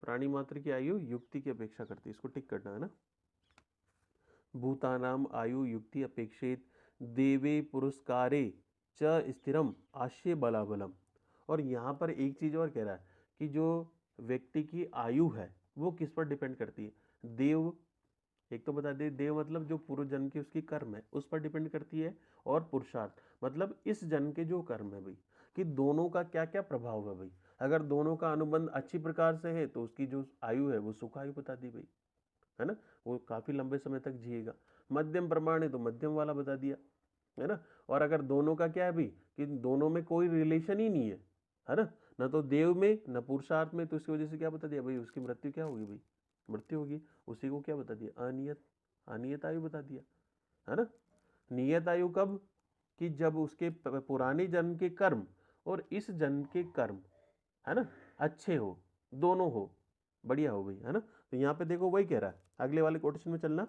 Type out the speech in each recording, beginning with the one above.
प्राणी मात्र की आयु युक्ति की अपेक्षा करती है, इसको टिक करना है ना। भूतानाम आयु युक्ति अपेक्षित देवे पुरस्कारे च स्थिरम आश्य बलाबलम। और यहाँ पर एक चीज और कह रहा है कि जो व्यक्ति की आयु है वो किस पर डिपेंड करती है, देव, एक तो बता दे, देव मतलब जो पूर्व जन्म की उसकी कर्म है उस पर डिपेंड करती है, और पुरुषार्थ मतलब इस जन्म के जो कर्म है भाई, कि दोनों का क्या क्या प्रभाव है भाई। अगर दोनों का अनुबंध अच्छी प्रकार से है तो उसकी जो आयु है वो सुख आयु बता दी भाई, है ना, वो काफी लंबे समय तक जिएगा। मध्यम प्रमाण है तो मध्यम वाला बता दिया, है ना। और अगर दोनों का क्या है भाई कि दोनों में कोई रिलेशन ही नहीं है ना, न तो देव में न पुरुषार्थ में, तो इसकी वजह से क्या बता दिया भाई, उसकी मृत्यु क्या होगी भाई, मृत्यु होगी। उसी को क्या बता दिया, अनियत, अनियत आयु बता दिया, है ना। नियत आयु कब, कि जब उसके पुराने जन्म के कर्म और इस जन्म के कर्म, है ना, अच्छे हो, दोनों हो, बढ़िया हो भाई, है ना। तो यहाँ पे देखो वही कह रहा है, अगले वाले कोटेशन में चलना।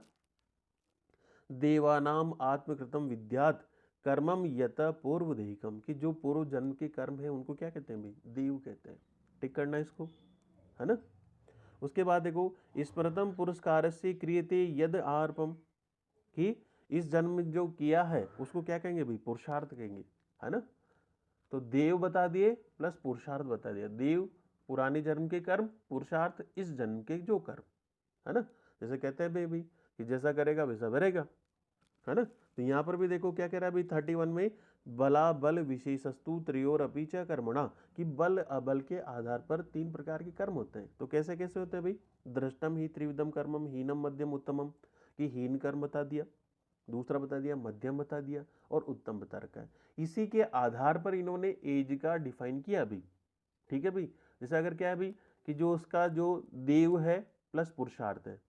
देवानाम आत्मकृतम विद्यात कर्मम यत पूर्व देहिकम, कि जो पूर्व जन्म के कर्म है उनको क्या कहते हैं भाई, देव कहते हैं। टिक करना इसको, है ना। उसके बाद देखो, स्मृतम पुरस्कार से क्रियते यद आर्पम, कि इस जन्म में जो किया है उसको क्या कहेंगे भाई, पुरुषार्थ कहेंगे, है ना। तो देव बता दिए प्लस पुरुषार्थ बता दिया, देव पुराने जन्म के कर्म, पुरुषार्थ इस जन्म के जो कर्म, है ना। जैसे कहते हैं भाई कि जैसा करेगा वैसा भरेगा, है ना। तो यहाँ पर भी देखो क्या कह रहा है भाई 31 में, बला बल विशेषस्तु त्रयोर अपि च कर्मणा, कि बल अबल के आधार पर 3 प्रकार के कर्म होते हैं। तो कैसे कैसे होते हैं भाई, दृष्टम ही त्रिविधम कर्मम हीनम मध्यम उत्तमम, कि हीन कर्म बता दिया, दूसरा बता दिया मध्यम बता दिया, और उत्तम बता रखा है। इसी के आधार पर इन्होंने एज का डिफाइन किया अभी, ठीक है भाई। जैसे अगर क्या है भाई कि जो उसका जो देव है प्लस पुरुषार्थ है,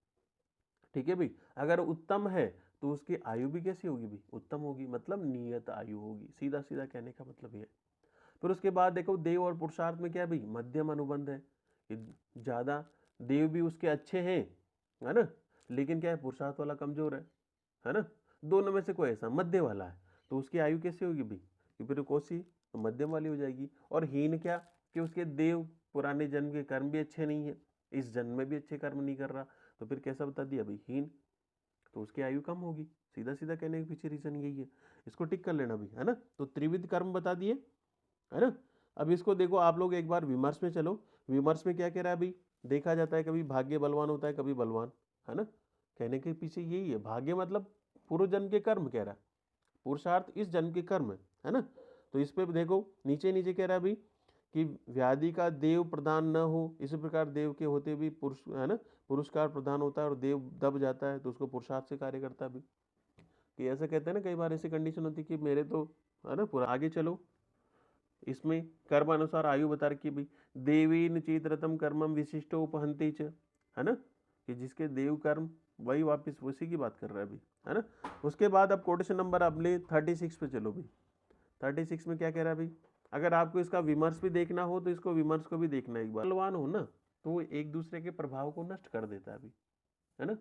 ठीक है भाई, अगर उत्तम है तो उसकी आयु भी कैसी होगी भाई, उत्तम होगी, मतलब नियत आयु होगी, सीधा सीधा कहने का मतलब ये। फिर उसके बाद देखो देव और पुरुषार्थ में क्या है भाई, मध्यम अनुबंध है, ज्यादा देव भी उसके अच्छे हैं, है ना, लेकिन क्या है पुरुषार्थ वाला कमजोर है ना, दोनों में से कोई ऐसा मध्य वाला है, तो उसकी आयु कैसी होगी भाई, कि फिर कोसी तो मध्यम वाली हो जाएगी। और हीन क्या, कि उसके देव पुराने जन्म के कर्म भी अच्छे नहीं है, इस जन्म में भी अच्छे कर्म नहीं कर रहा, तो फिर कैसा बता दिया भाई, हीन, तो उसकी आयु कम होगी। सीधा सीधा कहने के पीछे रीजन यही है, इसको टिक कर लेना भाई, है ना। तो त्रिविध कर्म बता दिए, है ना। अब इसको देखो आप लोग एक बार विमर्श में चलो, विमर्श में क्या कह रहा है भाई, देखा जाता है कभी भाग्य बलवान होता है कभी बलवान, है ना। कहने के पीछे यही है, भाग्य मतलब पूर्व जन्म के कर्म कह रहा है, पुरुषार्थ इस जन्म के कर्म है ना। तो इस पे देखो नीचे नीचे कह रहा है भाई कि व्याधि का देव प्रदान न हो, इसी प्रकार देव के होते भी पुरुष, है ना, पुरस्कार प्रदान होता है और देव दब जाता है तो उसको पुरुषार्थ से कार्य करता है भी, कि ऐसा कहते हैं ना, कई बार ऐसी कंडीशन होती है कि मेरे तो, है ना, पूरा आगे चलो। इसमें कर्म अनुसार आयु बता रखी भाई, देवीन चेतरतम कर्मम विशिष्टो उपहंति च, है ना, कि जिसके देव कर्म वही वापस उसी की बात कर रहा है अभी, है ना। उसके बाद अब कोटेशन नंबर अगले 36 पे चलो भाई। 36 में क्या कह रहा है भाई, अगर आपको इसका विमर्श भी देखना हो तो इसको विमर्श को भी देखना एक बार, बलवान हो ना तो वो एक दूसरे के प्रभाव को नष्ट कर देता है अभी, है ना।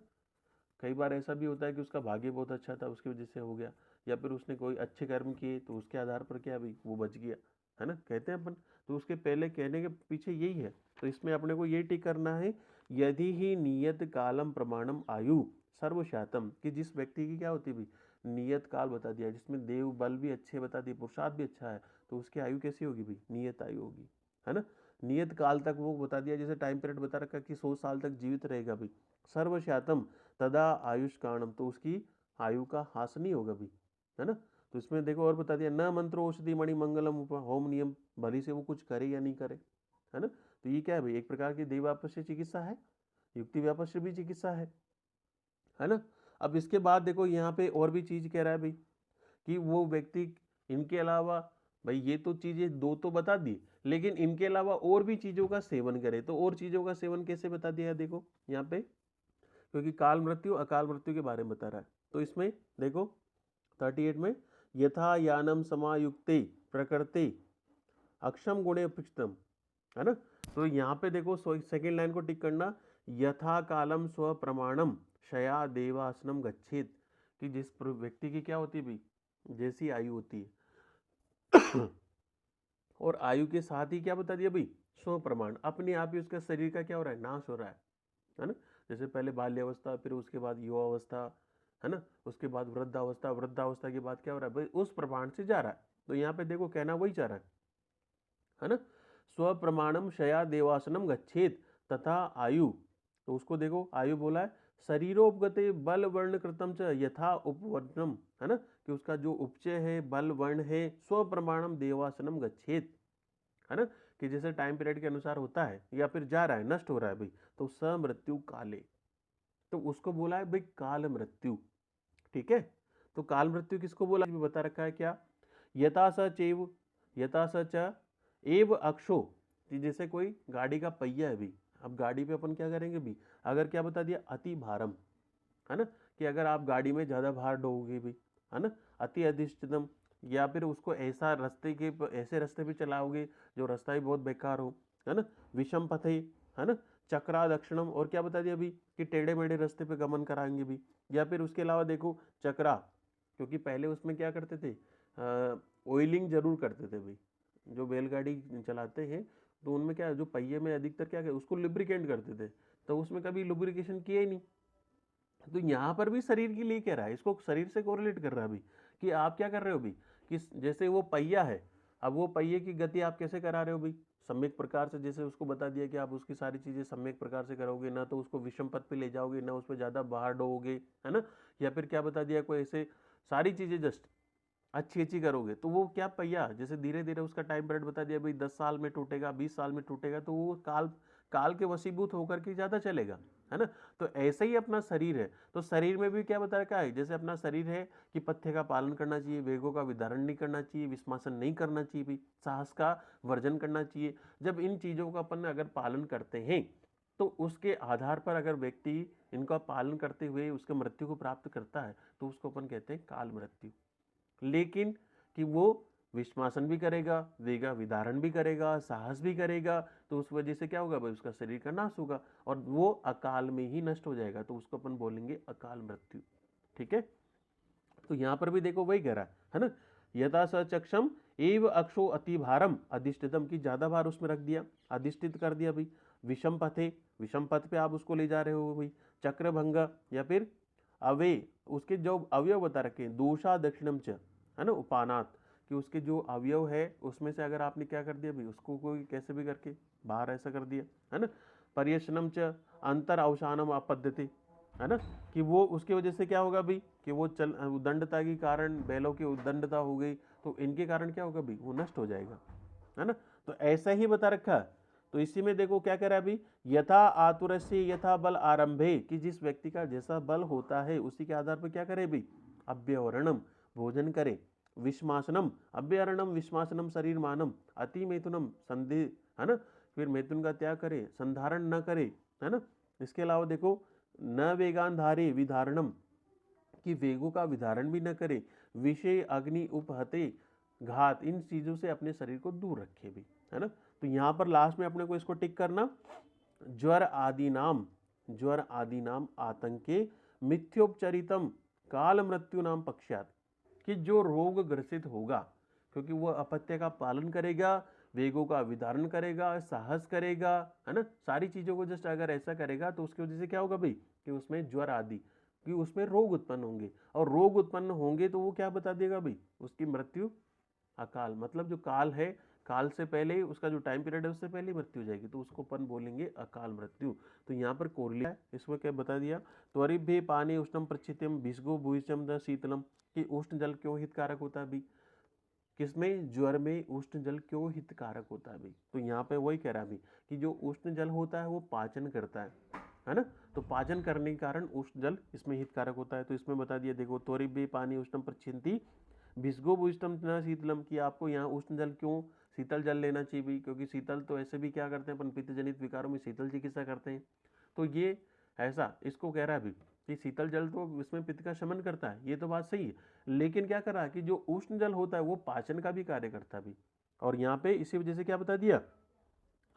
कई बार ऐसा भी होता है कि उसका भाग्य बहुत अच्छा था उसकी वजह से हो गया, या फिर उसने कोई अच्छे कर्म किए तो उसके आधार पर क्या भाई वो बच गया, है ना, कहते हैं अपन। तो उसके पहले कहने के पीछे यही है, तो इसमें अपने को ये टिक करना है, यदि ही नियत कालम प्रमाणम आयु सर्वशातम, कि जिस व्यक्ति की क्या होती है भाई, नियत काल बता दिया, जिसमें देव बल भी अच्छे बता दिए, पुरुषार्थ भी अच्छा है, तो उसकी आयु कैसी होगी भाई, नियत आयु होगी, है ना। नियत काल तक वो बता दिया, जैसे टाइम पीरियड बता रखा कि 100 साल तक जीवित रहेगा भाई, सर्वशातम तदा आयुष कारणम, तो उसकी आयु का हास नहीं होगा भी, है ना। तो इसमें देखो और बता दिया, न मंत्रो औषधि मणि मंगलम होम नियम, भली से वो कुछ करे या नहीं करे, है ना। तो ये क्या है भाई, एक प्रकार की देवापस्य चिकित्सा है, युक्ति व्यापस्य भी चिकित्सा है ना। अब इसके बाद देखो यहाँ पे और भी चीज कह रहा है भाई कि वो व्यक्ति, इनके अलावा, भाई ये तो चीजें दो तो बता दी, लेकिन इनके अलावा और भी चीजों का सेवन करे, तो और चीजों का सेवन कैसे बता दिया है देखो यहाँ पे, क्योंकि काल मृत्यु अकाल मृत्यु के बारे में बता रहा है। तो इसमें देखो 38 में, यथा यानम समायुक्ते प्रकृति अक्षम गुणे अपेक्षितम, है ना। तो यहाँ पे देखो सेकेंड लाइन को टिक करना, यथा कालम स्व प्रमाणम शया देवासनम गच्छेत, कि जिस व्यक्ति की क्या होती है भाई, जैसी आयु होती है और आयु के साथ ही क्या बता दिया भाई, स्वप्रमाण, अपने आप ही उसका शरीर का क्या हो रहा है, नाश हो रहा है ना। जैसे पहले बाल्यावस्था, फिर उसके बाद युवावस्था, है ना, उसके बाद वृद्धावस्था, वृद्धावस्था के बाद क्या हो रहा है भाई, उस प्रमाण से जा रहा है। तो यहाँ पे देखो कहना वही चाह रहा है ना। स्वप्रमाणम शया देवासनम गच्छेत तथा आयु, तो उसको देखो आयु बोला है, शरीरोपगते बल वर्ण कृतम च यथा उपवर्णम, है ना, कि उसका जो उपचय है, बल वर्ण है, स्वप्रमाणम देवासनम गच्छेत, है ना, कि जैसे टाइम पीरियड के अनुसार होता है या फिर जा रहा है, नष्ट हो रहा है भाई, तो स मृत्यु काले, तो उसको बोला है भाई काल मृत्यु। ठीक है, तो काल मृत्यु किसको बोला भी बता रखा है क्या, यथा स चैव, यथा स च एव अक्षो, कि जैसे कोई गाड़ी का पहिया है भी, अब गाड़ी पे अपन क्या करेंगे भी, अगर क्या बता दिया अति भारम, है ना, कि अगर आप गाड़ी में ज्यादा भार ढोओगे भी, है ना, अति अधिष्ठितम, या फिर उसको ऐसा रास्ते के ऐसे रास्ते पे चलाओगे जो रास्ता ही बहुत बेकार हो, है ना, विषम पथे, है ना, चक्रा दक्षिणम, और क्या बता दिया अभी कि टेढ़े मेढ़े रास्ते पे गमन कराएंगे भी, या फिर उसके अलावा देखो चक्रा, क्योंकि पहले उसमें क्या करते थे, ऑयलिंग जरूर करते थे भाई, जो बैलगाड़ी चलाते हैं तो उनमें क्या जो पहिए में अधिकतर क्या उसको लुब्रिकेंट करते थे, तो उसमें कभी लुब्रिकेशन किया ही नहीं। तो यहाँ पर भी शरीर के लिए कह रहा है, इसको शरीर से कोरिलेट कर रहा है अभी, कि आप क्या कर रहे हो अभी, कि जैसे वो पहिया है, अब वो पहिए की गति आप कैसे करा रहे हो भाई, सम्यक प्रकार से, जैसे उसको बता दिया कि आप उसकी सारी चीजें सम्यक प्रकार से करोगे, ना तो उसको विषम पथ पे ले जाओगे, ना उस पर ज्यादा बाहर डोगे, है ना, या फिर क्या बता दिया कोई ऐसे सारी चीजें जस्ट अच्छी अच्छी करोगे, तो वो क्या पहिया जैसे धीरे धीरे उसका टाइम पीरियड बता दिया भाई 10 साल में टूटेगा, 20 साल में टूटेगा, तो वो काल काल के वशीभूत होकर के ज्यादा चलेगा, है ना। तो ऐसे ही अपना शरीर है, तो शरीर में भी क्या बता रखा है, जैसे अपना शरीर है कि पथ्य का पालन करना चाहिए, वेगों का विधारण नहीं करना चाहिए, विस्मासन नहीं करना चाहिए भी, साहस का वर्जन करना चाहिए। जब इन चीजों का अपन अगर पालन करते हैं तो उसके आधार पर अगर व्यक्ति इनका पालन करते हुए उसके मृत्यु को प्राप्त करता है तो उसको अपन कहते हैं काल मृत्यु। लेकिन कि वो विश्वासन भी करेगा, वेगा विधारण भी करेगा, साहस भी करेगा, तो उस वजह से क्या होगा भाई, उसका शरीर का नाश होगा और वो अकाल में ही नष्ट हो जाएगा, तो उसको अपन बोलेंगे अकाल मृत्यु। ठीक है, तो यहां पर भी देखो वही कह रहा है ना, यथा सचक्षम एव अक्षो अति भारम अधिष्ठितम, की ज्यादा भार उसमें रख दिया, अधिष्ठित कर दिया भाई, विषम पथे, विषम पथ पे आप उसको ले जा रहे हो भाई, चक्र भंग, या फिर अवे, उसके जो अवयव बता रखे दोषा दक्षिणम च, है ना, उपानात, कि उसके जो अवयव है उसमें से अगर आपने क्या कर दिया भाई, उसको कोई कैसे भी करके बाहर ऐसा कर दिया, है ना, पर्यशनम च अंतर अवसानम अपद्धति, है ना, कि वो उसकी वजह से क्या होगा भाई, कि वो चल उदंडता के कारण बैलों की उदंडता हो गई, तो इनके कारण क्या होगा भाई, वो नष्ट हो जाएगा, है ना। तो ऐसा ही बता रखा है। तो इसी में देखो क्या कह रहा है अभी, यथा आतुरस्य यथा बल आरंभे, कि जिस व्यक्ति का जैसा बल होता है उसी के आधार पर क्या करे भाई, अभ्यवरणम भोजन करे, विश्मासनम अभ्यरणम विश्मासनम शरीर मानम अति मैथुनम संधि, है ना, फिर मैथुन का त्याग करे, संधारण न करे, है ना। इसके अलावा देखो न वेगांधारे विधारणम, कि वेगों का विधारण भी न करे, विषय अग्नि उपहते घात, इन चीजों से अपने शरीर को दूर रखे भी, है ना। तो यहां पर लास्ट में अपने को इसको टिक करना, ज्वर आदि नाम, ज्वर आदि नाम आतंके मिथ्योपचरितम काल मृत्यु नाम पश्चात, कि जो रोग ग्रसित होगा, क्योंकि वो अपत्य का पालन करेगा, वेगों का विधारण करेगा, साहस करेगा, है ना, सारी चीजों को जस्ट अगर ऐसा करेगा तो उसकी वजह से क्या होगा भाई, कि उसमें ज्वर आदि, कि उसमें रोग उत्पन्न होंगे, और रोग उत्पन्न होंगे तो वो क्या बता देगा भाई, उसकी मृत्यु अकाल, मतलब जो काल है, काल से पहले ही उसका जो टाइम पीरियड है उससे पहले ही मृत्यु हो जाएगी, तो उसको अपन बोलेंगे अकाल मृत्यु। तो यहाँ पर कोरलिया है, इसमें क्या बता दिया, त्वरित भी पानी उष्णम प्रचित्यम भिस्गो भूषम द शीतलम, कि उष्ण जल क्यों हितकारक होता है भी, किसमें, ज्वर में उष्ण जल क्यों हितकारक होता है भी, तो यहाँ पे वही कह रहा है भी कि जो उष्ण जल होता है वो पाचन करता है ना, तो पाचन करने के कारण उष्ण जल इसमें हितकारक होता है। तो इसमें बता दिया देखो, त्वरित भी पानी उष्णम प्रचिंती भिस्गो भूषम न शीतलम, कि आपको यहाँ उष्ण जल क्यों, शीतल जल लेना चाहिए भी, क्योंकि शीतल तो ऐसे भी क्या करते हैं अपन, पित्त जनित विकारों में शीतल चिकित्सा करते हैं, तो ये ऐसा इसको कह रहा है भी कि शीतल जल तो इसमें पित्त का शमन करता है, ये तो बात सही है, लेकिन क्या कर रहा है कि जो उष्ण जल होता है वो पाचन का भी कार्य करता है भी, और यहाँ पे इसी वजह से क्या बता दिया,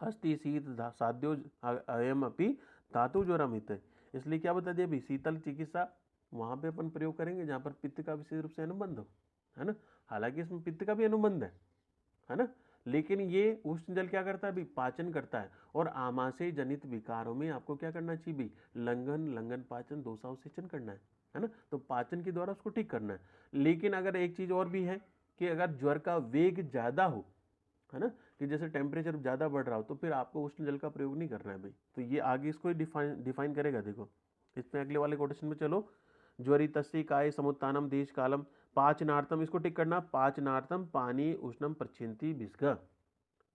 अस्थि शीत साध्यो अयम अपनी धातु ज्वरम हित, इसलिए क्या बता दिया भी, शीतल चिकित्सा वहां पे अपन प्रयोग करेंगे जहां पर पित्त का विशेष रूप से अनुबंध हो, है ना, हालांकि इसमें पित्त का भी अनुबंध है ना, लेकिन ये उष्ण जल क्या करता है भी, पाचन करता है। और आमाशय जनित विकारों में आपको क्या करना चाहिए भी, लंघन पाचन दोषावसेचन करना है ना, तो पाचन के द्वारा उसको ठीक करना है। लेकिन अगर एक चीज और भी है कि अगर ज्वर का वेग ज्यादा हो, है ना, कि जैसे टेम्परेचर ज्यादा बढ़ रहा हो, तो फिर आपको उष्ण जल का प्रयोग नहीं करना है भाई। तो ये आगे इसको डिफाइन करेगा। देखो इसमें अगले वाले क्वेश्चन में चलो, ज्वरी तस्य काय समुत्थानम देश कालम पाचनार्थम, इसको टिक करना, पाचनार्थम पानी उष्णम प्रच्छिन्ति भिषग,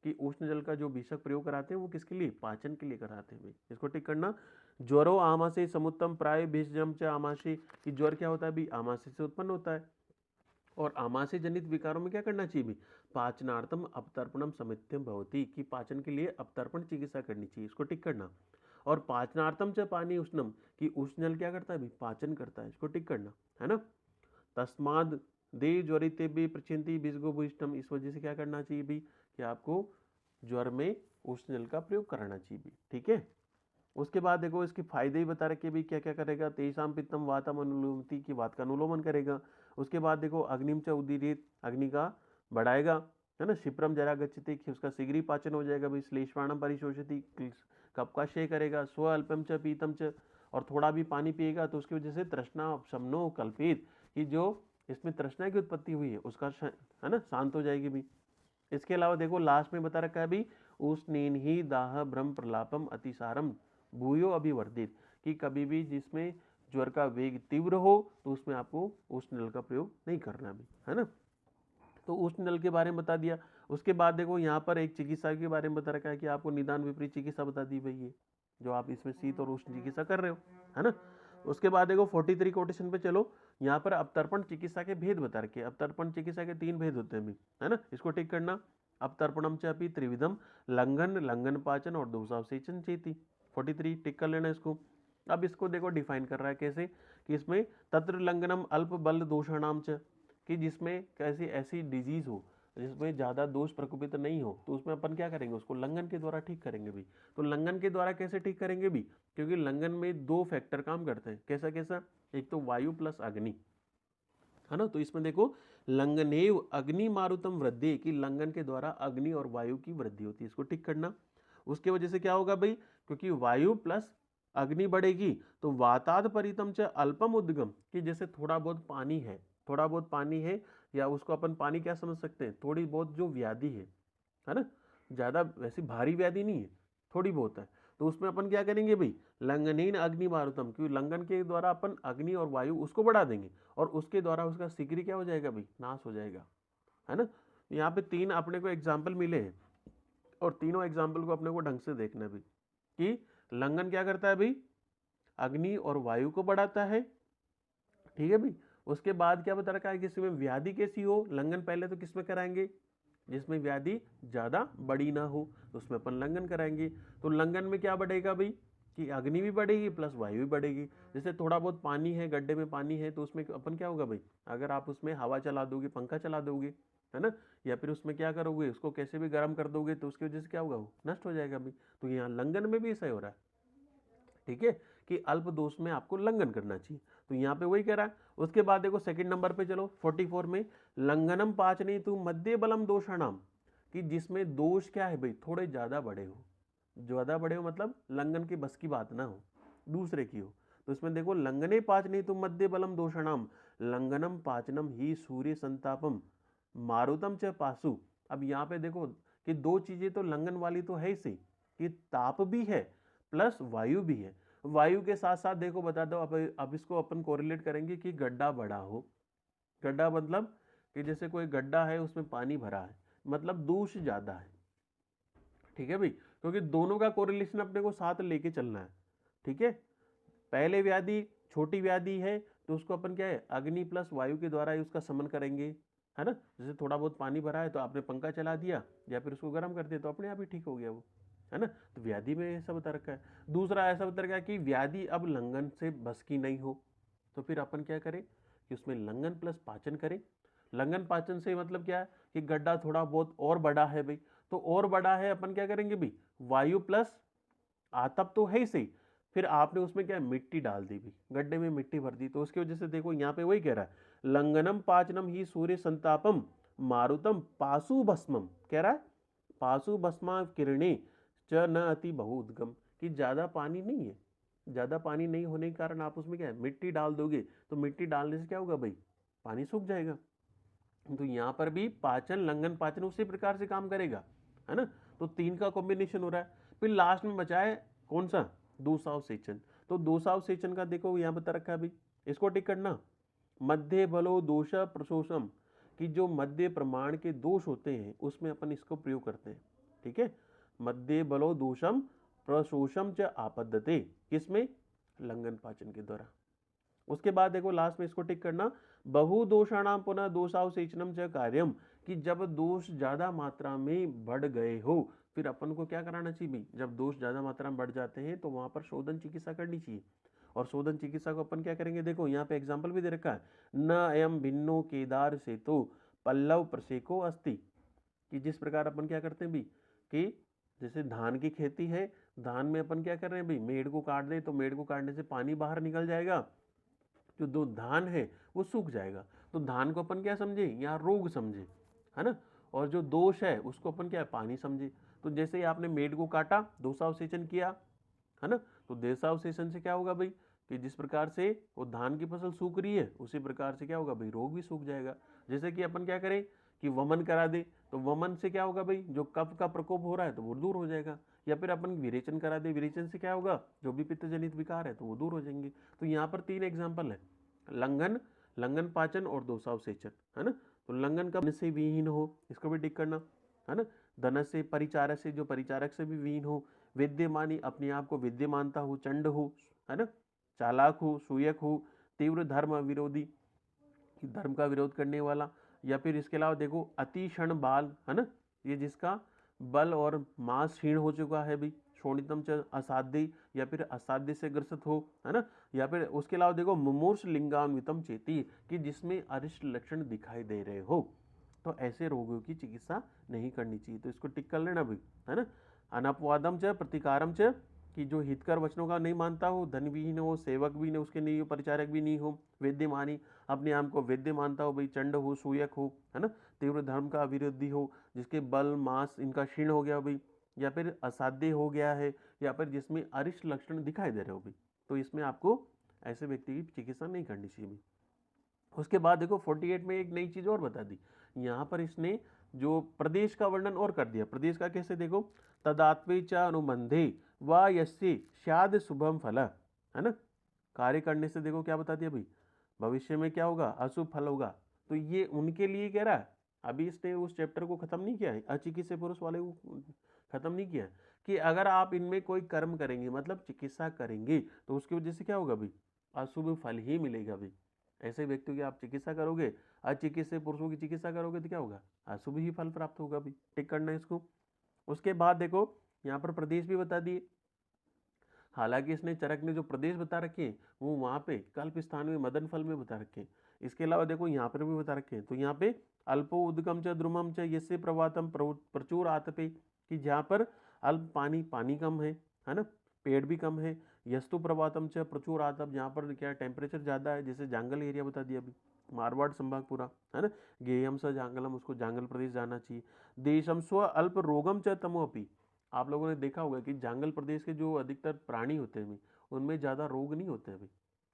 कि उष्ण जल का जो भिषक प्रयोग कराते हैं वो किसके लिए, पाचन के लिए कराते हैं भाई, इसको टिक करना। ज्वरो आमाशय समुत्तम प्राय भिषजम च आमाशय, कि ज्वर क्या होता है भी, आमाशय से उत्पन्न होता है। और आमाशय जनित विकारों में क्या करना चाहिए भी, पाचनार्थम अपतर्पणम समित्यम भवति, कि पाचन के लिए अपतर्पण चिकित्सा करनी चाहिए, इसको टिक करना। और पाचनार्थम च पानी उष्णम, कि उष्ण जल क्या करता है भी, पाचन करता है, इसको टिक करना है ना। तस्माद दे ज्वरिते भी प्रचिंती बीजगो भूष्टम, इस वजह से क्या करना चाहिए भी, कि आपको ज्वर में उष्ण जल का प्रयोग कराना चाहिए भी, ठीक है। उसके बाद देखो इसके फायदे ही बता रखे भी, क्या क्या करेगा, तेषाम पित्तम वातम अनुलोमति, की वात का अनुलोमन करेगा। उसके बाद देखो अग्निम च उदीरित, अग्नि का बढ़ाएगा, है ना। क्षिप्रम जरा गच्छति, कि उसका शीघ्र पाचन हो जाएगा भाई। श्लेष्माणम परिशोषति, कप का क्षय करेगा। स्व अल्पम च पीतम च, और थोड़ा भी पानी पिएगा तो उसकी वजह से तृष्णा शमनो कल्पित, कि जो इसमें तृष्णा की उत्पत्ति हुई है उसका है ना शांत हो जाएगी भी। इसके अलावा देखो लास्ट में बता रखा है भी, उष्णेन ही दाह भ्रम प्रलापम अतिसारम भूयो अभिवर्धित, कि कभी भी जिसमें ज्वर का वेग तीव्र हो तो उसमें आपको उष्ण जल का प्रयोग नहीं करना भी, है ना। तो उष्ण जल के बारे में बता दिया। उसके बाद देखो यहाँ पर एक चिकित्सा के बारे में बता रखा है कि आपको निदान विपरीत चिकित्सा बता दी भाई, ये जो आप इसमें शीत और उष्ण चिकित्सा कर रहे हो, है ना। उसके बाद देखो 43 कोटेशन पे चलो, यहाँ पर अपतर्पण चिकित्सा के भेद बता रखे। अपतर्पण चिकित्सा के 3 भेद होते हैं भी, है ना, इसको टिक करना। अपतर्पणम च अपि त्रिविधम, लंघन पाचन और दोषावसेचन चेति। 43 टिक कर लेना इसको। अब इसको देखो डिफाइन कर रहा है कैसे, कि इसमें तत्र लंघनम अल्प बल दोषाणाम च, कि जिसमें कैसी ऐसी डिजीज हो जिसमें ज्यादा दोष प्रकोपित नहीं हो, तो उसमें अपन क्या करेंगे, उसको लंघन के द्वारा ठीक करेंगे भी। तो लंघन के द्वारा कैसे ठीक करेंगे भी, क्योंकि लंघन में 2 फैक्टर काम करते हैं। कैसा कैसा, एक तो वायु प्लस अग्नि, है ना। तो इसमें देखो लंघनेव अग्नि मारुतम वृद्धि, की लंघन के द्वारा अग्नि और वायु की वृद्धि होती है, इसको ठीक करना। उसके वजह से क्या होगा भाई, क्योंकि वायु प्लस अग्नि बढ़ेगी तो वाताद परितम च अल्पम उद्गम, कि जैसे थोड़ा बहुत पानी है, थोड़ा बहुत पानी है, या उसको अपन पानी क्या समझ सकते हैं, थोड़ी बहुत जो व्याधि है ना, ज्यादा वैसी भारी व्याधि नहीं है, थोड़ी बहुत है, तो उसमें अपन क्या करेंगे भाई, लंघनीन अग्नि मारुतम, क्योंकि लंघन के द्वारा अपन अग्नि और वायु उसको बढ़ा देंगे, और उसके द्वारा उसका शीघ्र क्या हो जाएगा भाई, नाश हो जाएगा, है ना। यहाँ पे 3 अपने को एग्जाम्पल मिले हैं, और तीनों एग्जाम्पल को अपने को ढंग से देखना भी, कि लंघन क्या करता है भाई, अग्नि और वायु को बढ़ाता है, ठीक है भाई। उसके बाद क्या बता रखा है कि इसमें व्याधि कैसी हो, लंघन पहले तो किसमें कराएंगे, जिसमें व्याधि ज्यादा बड़ी ना हो, तो उसमें अपन लंघन कराएंगे। तो लंघन में क्या बढ़ेगा भाई, कि अग्नि भी बढ़ेगी प्लस वायु भी बढ़ेगी। जैसे थोड़ा बहुत पानी है, गड्ढे में पानी है, तो उसमें अपन क्या होगा भाई, अगर आप उसमें हवा चला दोगे, पंखा चला दोगे, है ना, या फिर उसमें क्या करोगे, उसको कैसे भी गर्म कर दोगे, तो उसकी वजह से क्या होगा, वो नष्ट हो जाएगा भाई। तो यहाँ लंघन में भी ऐसा ही हो रहा है, ठीक है, कि अल्प दोष में आपको लंघन करना चाहिए। तो यहाँ पे वही कह रहा है। उसके बाद देखो सेकंड नंबर पे चलो 44 में, लंघनम पाचने तु मध्य बलम दोषाणाम, कि जिसमें दोष क्या है भाई, थोड़े ज्यादा बड़े हो, ज्यादा बड़े हो मतलब लंघन की बस की बात ना हो, दूसरे की हो। तो इसमें देखो लंघने पाचने तु मध्य बलम दोषाणाम, लंघनम पाचनम ही सूर्य संतापम मारुतम च पासु। अब यहाँ पे देखो कि 2 चीजें तो लंघन वाली तो है ही सही, कि ताप भी है प्लस वायु भी है। वायु के साथ साथ देखो बता दो, अब इसको अपन कोरिलेट करेंगे कि गड्ढा बड़ा हो। गड्ढा मतलब कि जैसे कोई गड्ढा है उसमें पानी भरा है, मतलब दोष ज्यादा है, ठीक है भाई, क्योंकि दोनों का कोरिलेशन अपने को साथ लेके चलना है, ठीक है। पहले व्याधि छोटी व्याधि है तो उसको अपन क्या है, अग्नि प्लस वायु के द्वारा ही उसका समन करेंगे, है ना। जैसे थोड़ा बहुत पानी भरा है तो आपने पंखा चला दिया या फिर उसको गर्म कर दिया तो अपने आप ही ठीक हो गया वो, है ना। तो व्याधि में ऐसा बता रखा है। दूसरा ऐसा बता रखा है कि व्याधि अब लंघन से बस की नहीं हो, तो फिर अपन क्या करें कि उसमें लंघन प्लस पाचन करें। लंघन पाचन से मतलब क्या है कि गड्ढा थोड़ा बहुत और बड़ा है भाई, तो और बड़ा है, अपन क्या करेंगे भाई, वायु प्लस आतप तो है ही सही, फिर आपने उसमें क्या मिट्टी डाल दी भी, गड्ढे में मिट्टी भर दी, तो उसकी वजह से देखो यहाँ पे वही कह रहा है, लंघनम पाचनम ही सूर्य संतापम मारुतम पासु भस्मम, कह रहा है पासु भस्मा किरणे च न अति बहुउद्गम, कि ज़्यादा पानी नहीं है, ज़्यादा पानी नहीं होने के कारण आप उसमें क्या है मिट्टी डाल दोगे, तो मिट्टी डालने से क्या होगा भाई, पानी सूख जाएगा। तो यहाँ पर भी पाचन लंघन पाचन उसी प्रकार से काम करेगा, है ना। तो 3 का कॉम्बिनेशन हो रहा है। फिर लास्ट में बचा है कौन सा, दोषावसेचन। तो दोषावसेचन का देखो यहाँ बता रखा है भाई, इसको टिक करना। मध्य बलो दोष प्रशोषम, कि जो मध्य प्रमाण के दोष होते हैं उसमें अपन इसको प्रयोग करते हैं, ठीक है। मध्य बलो दोषम प्रशोषम च आपद्यते, किसमें, लंघन पाचन के द्वारा। उसके बाद देखो लास्ट में इसको टिक करना, बहुदोषाणाम पुनः दोषावसेचनम च कार्यम, कि जब दोष ज्यादा मात्रा में बढ़ गए हो फिर अपन को क्या कराना चाहिए भाई, जब दोष ज्यादा मात्रा में बढ़ जाते हैं तो वहां पर शोधन चिकित्सा करनी चाहिए। और शोधन चिकित्सा को अपन क्या करेंगे, देखो यहाँ पे एग्जाम्पल भी दे रखा है, न अयम भिन्नो केदार से तो पल्लव प्रसेको अस्ति, कि जिस प्रकार अपन क्या करते हैं भाई, कि जैसे धान की खेती है, धान में अपन क्या कर रहे हैं भाई, मेड़ को काट दे तो मेड़ को काटने से पानी बाहर निकल जाएगा, जो दो धान है वो सूख जाएगा। तो धान को अपन क्या समझे, यहाँ रोग समझे, है ना। और जो दोष है उसको अपन क्या है, पानी समझे। तो जैसे ही आपने मेड़ को काटा, दोषावसेचन किया, है ना, तो दोषावसेचन से क्या होगा भाई, कि जिस प्रकार से वो धान की फसल सूख रही है उसी प्रकार से क्या होगा भाई, रोग भी सूख जाएगा। जैसे कि अपन क्या करें कि वमन करा दे, तो वमन से क्या होगा भाई, जो कफ का प्रकोप हो रहा है तो वो दूर हो जाएगा। या फिर अपन विरेचन करा दे, विरेचन से क्या होगा, जो भी पित्त जनित विकार है तो वो दूर हो जाएंगे। तो यहाँ पर 3 एग्जाम्पल है, लंघन, लंघन पाचन और दोषावसेचन, है ना। तो लंघन का से विहीन हो, इसको भी टिक करना, है ना। धन से परिचारक से, जो परिचारक से भी विहीन हो। विद्यमानी, अपने आप को विद्य मानता हो, चंड हो, है ना, चालाक हो, सूयक हो। तीव्र धर्म विरोधी, धर्म का विरोध करने वाला। या फिर इसके अलावा देखो अतिक्षण बाल, है ना, ये जिसका बल और मांस क्षीण हो चुका है भी। शोणितम च असाध्य, या फिर असाध्य से ग्रसित हो, है ना। या फिर उसके अलावा देखो मुमूर्ष लिंगान्वितम चेती, कि जिसमें अरिष्ट लक्षण दिखाई दे रहे हो, तो ऐसे रोगों की चिकित्सा नहीं करनी चाहिए। तो इसको टिक कर लेना भाई, है ना। अनपवादम च प्रतिकारम च, कि जो हितकर वचनों का नहीं मानता हो, धन भी न हो, सेवक भी न उसके नहीं हो, परिचारक भी नहीं हो। वेद्यमानी, अपने आप को वेद्य मानता हो भाई, चंड हो, सूयक हो, है ना। तीव्र धर्म का विरोधी हो, जिसके बल मांस इनका क्षीण हो गया भाई, या फिर असाध्य हो गया है, या फिर जिसमें अरिष्ट लक्षण दिखाई दे रहे हो भाई, तो इसमें आपको ऐसे व्यक्ति की चिकित्सा नहीं करनी चाहिए भाई। उसके बाद देखो 48 में एक नई चीज और बता दी, यहाँ पर इसने जो प्रदेश का वर्णन और कर दिया। प्रदेश का कैसे, देखो तदात्वे च अनुबंधे व यस्य स्याद शुभम फल, है ना। कार्य करने से देखो क्या बता दिया भाई, भविष्य में क्या होगा, अशुभ फल होगा। तो ये उनके लिए कह रहा है, अभी इसने उस चैप्टर को खत्म नहीं किया है, अचिकित्सित पुरुष वाले को खत्म नहीं किया है, कि अगर आप इनमें कोई कर्म करेंगे मतलब चिकित्सा करेंगे तो उसकी वजह से क्या होगा भाई, अशुभ फल ही मिलेगा भाई। ऐसे व्यक्तियों की आप चिकित्सा करोगे, अचिकित्सित पुरुषों की चिकित्सा करोगे तो क्या होगा, अशुभ ही फल प्राप्त होगा भाई। टिक करना है इसको। उसके बाद देखो यहाँ पर प्रदेश भी बता दिए। हालांकि इसने चरक ने जो प्रदेश बता रखे हैं वो वहां पे कल्प स्थान में मदन फल में बता रखे हैं। इसके अलावा देखो यहाँ पर भी बता रखे हैं, तो यहाँ पे अल्पो उदगम च द्रुमम च यस्य प्रवातम प्रचुर आतपे, कि जहाँ पर अल्प पानी, पानी कम है ना, पेड़ भी कम है। यस्तु प्रवातम च प्रचुर आतप, जहाँ पर क्या टेम्परेचर ज्यादा है, जैसे जांगल एरिया बता दिया अभी, मारवाड़ संभाग पूरा, है ना। गेयम स जांगलम, उसको जांगल प्रदेश जाना चाहिए। देशम स्व अल्प रोगम च तमोपि, आप लोगों ने देखा होगा कि जांगल प्रदेश के जो अधिकतर प्राणी होते हैं उनमें ज़्यादा रोग नहीं होते अभी,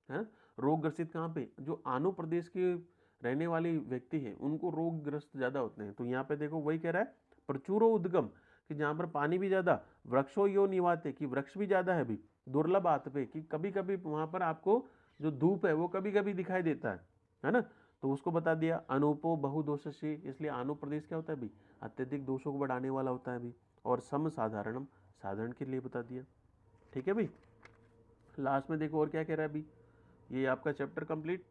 है ना। रोग ग्रसित कहाँ पे, जो आनु प्रदेश के रहने वाले व्यक्ति हैं उनको रोग ग्रस्त ज़्यादा होते हैं। तो यहाँ पे देखो वही कह रहा है, प्रचुरो उद्गम, कि जहाँ पर पानी भी ज़्यादा, वृक्षो यो निवाते, कि वृक्ष भी ज़्यादा है अभी, दुर्लभ आत पे, कि कभी कभी वहाँ पर आपको जो धूप है वो कभी कभी दिखाई देता है ना। तो उसको बता दिया। अनुपो बहुदोष से, इसलिए आनु प्रदेश क्या होता है अभी, अत्यधिक दोषों को बढ़ाने वाला होता है अभी। और सम साधारणम, साधारण के लिए बता दिया। ठीक है भाई। लास्ट में देखो और क्या कह रहा है अभी, ये आपका चैप्टर कंप्लीट।